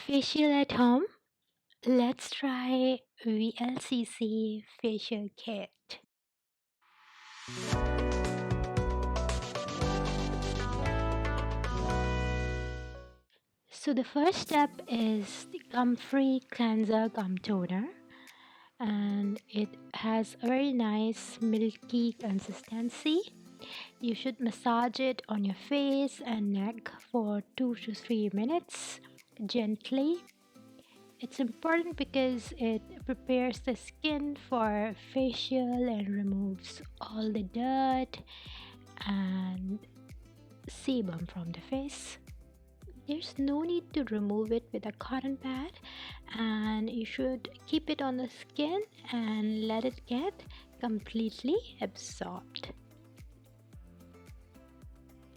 Facial at home? Let's try VLCC Facial Kit. So the first step is the Comfrey Cleanser Gum Toner, and it has a very nice milky consistency. You should massage it on your face and neck for 2 to 3 minutes gently. It's important because it prepares the skin for facial and removes all the dirt and sebum from the face. There's no need to remove it with a cotton pad, and you should keep it on the skin and let it get completely absorbed.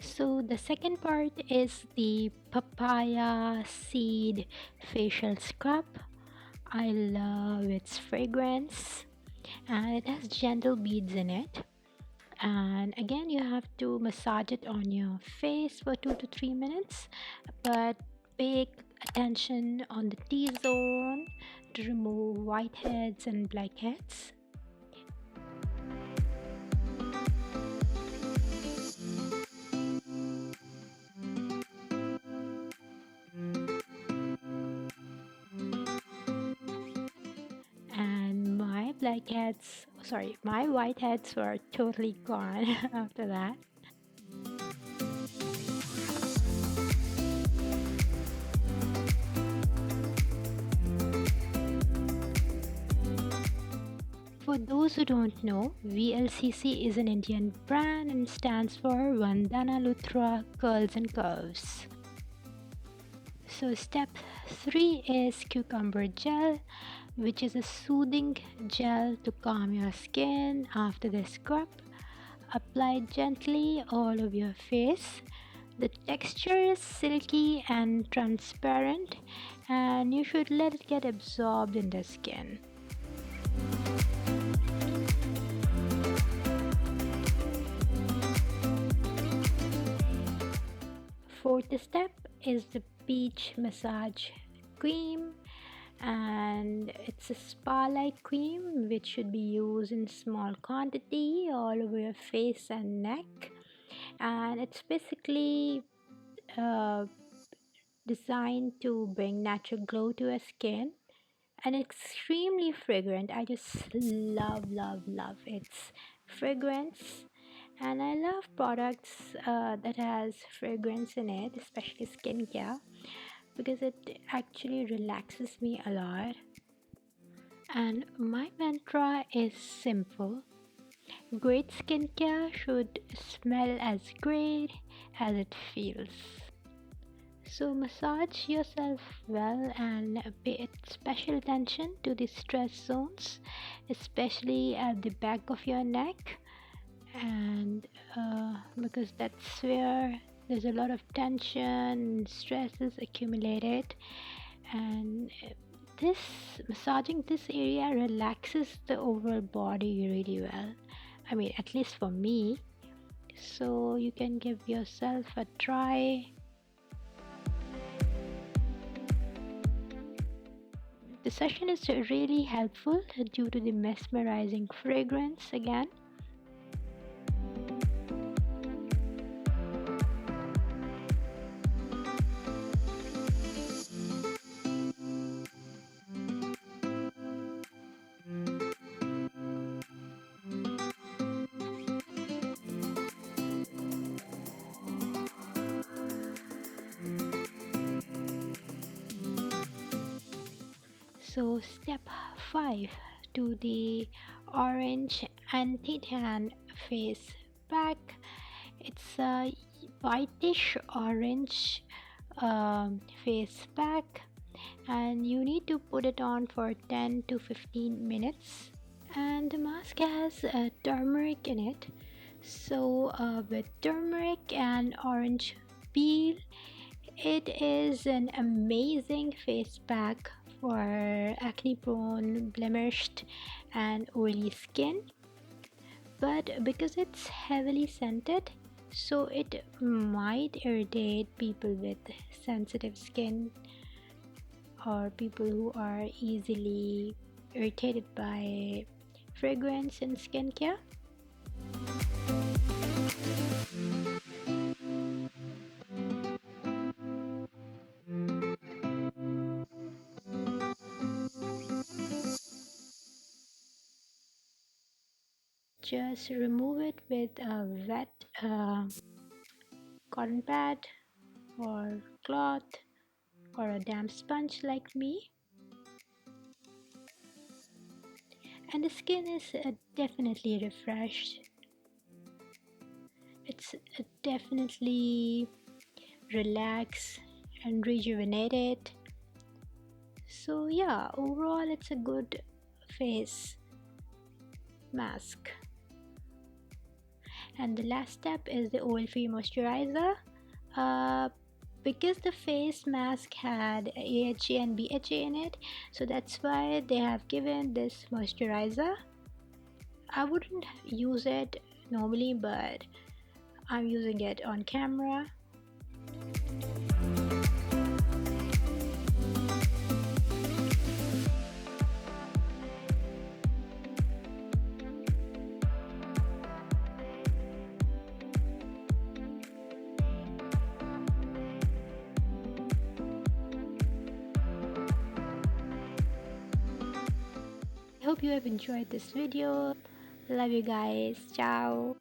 So the second part is the papaya seed facial scrub. I love its fragrance and it has gentle beads in it. And again, you have to massage it on your face for 2 to 3 minutes, but pay attention on the T-zone to remove whiteheads and blackheads. And my whiteheads were totally gone after that. For those who don't know, VLCC is an Indian brand and stands for Vandana Luthra Curls and Curves. So step 3 is Cucumber Gel, which is a soothing gel to calm your skin after the scrub. Apply gently all over your face. The texture is silky and transparent, and you should let it get absorbed in the skin. Fourth step is the peach massage cream, and it's a spa-like cream which should be used in small quantity all over your face and neck, and it's basically uh, designed to bring natural glow to your skin and extremely fragrant. I just love its fragrance, and I love products that has fragrance in it, especially skincare, because it actually relaxes me a lot. And my mantra is simple: great skincare should smell as great as it feels. So massage yourself well and pay special attention to the stress zones, especially at the back of your neck, and because that's where there's a lot of tension and stress is accumulated, and this massaging this area relaxes the overall body really well. I mean, at least for me. So you can give yourself a try. The session is really helpful due to the mesmerizing fragrance again. So step 5 to the orange anti-tan face pack. It's a whitish orange face pack, and you need to put it on for 10 to 15 minutes. And the mask has turmeric in it. So with turmeric and orange peel, it is an amazing face pack for acne prone, blemished, and oily skin. But because it's heavily scented, so it might irritate people with sensitive skin. or people who are easily irritated by fragrance and skincare. Just remove it with a wet cotton pad or cloth or a damp sponge like me, and the skin is definitely refreshed. It's definitely relaxed and rejuvenated. So yeah, overall it's a good face mask. And the last step is the oil-free moisturizer. Uh, because the face mask had AHA and BHA in it, so that's why they have given this moisturizer. I wouldn't use it normally, but I'm using it on camera. I hope you have enjoyed this video. Love you guys. Ciao.